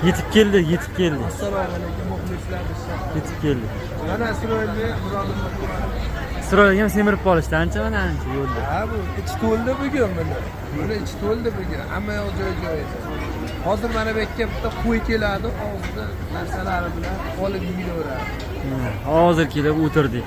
Yetib keldik, yetib keldik. Assalomu alaykum muxlislar. Yetib keldik. Mana Isroilni Murodimov. Isroilga ham semirib qolishdi ancha yo'lda. Ha bu ichi to'ldi bugun buni. Buni ichi to'ldi bugun. Hamma yoq joy-joyida. Hozir mana bu yerga bitta qo'y keladi, og'zida narsalari bilan olib yeylaveradi. Hozir kelib o'tirdik.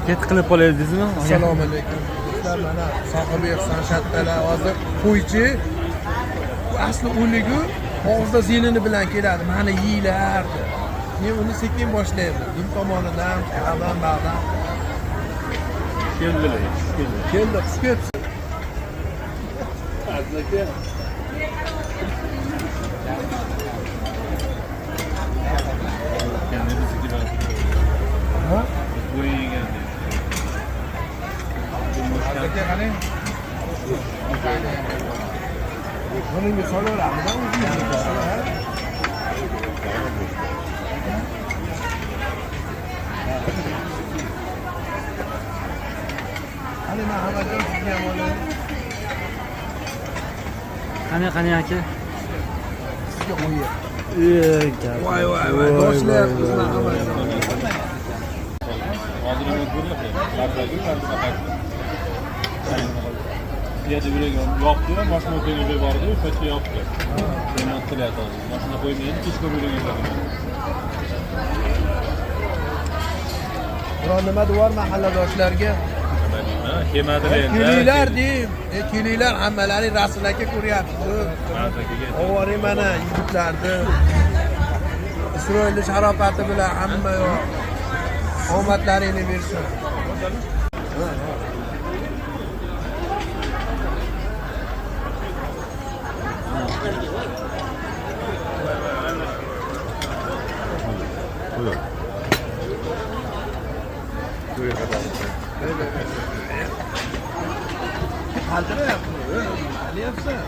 Ket qilib qoladingizmi? Assalomu alaykum. Sizlar mana sohibi ehson shattalar hozir qo'ychi asli o'ligu og'zida zelini bilan keladi. Mana yeylardi. Men uni sekin boshlayman. Dum tomonidan, qadan bag'dan. Keldi, xush kelibsiz. Azlaka. Ha? Azlaka qani? Bunga so'ralamizdan o'zingiz ha? Qani Muhammadjon sizga ham oling. Qani aka? Sizga qo'ying. Voy. Boshlayapmiz Muhammadjon. Yerda yuragan yoqdi, mashina o'tgan bordi, o'sha yopdi. Men qilyapti. Mashina qo'ymaydi, kechga yuragan. Biron nima deyvar mahalladoshlarga? Kelmadilar endi. Kelinglar deyim. Kelinglar hammalaring Rasul aka ko'ryapsiz. Ovori mana yigitlarni Isroilni sharofati bilan hamma yoq omadlaringni bersin. Qaltirayapti. Alyapsan.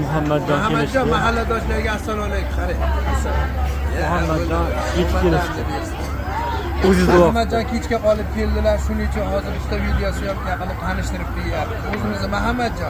Muhammadjon kelishdi. Mahalladoshlarga assalomu alaykum. Qarang. Muhammadjon yetib kelishdi. O'zi duo. Muhammadjon kechga qolib keldilar. Shuning uchun hozir bitta video syomka qilib tanishtirib beryapti. O'zimizni Muhammadjon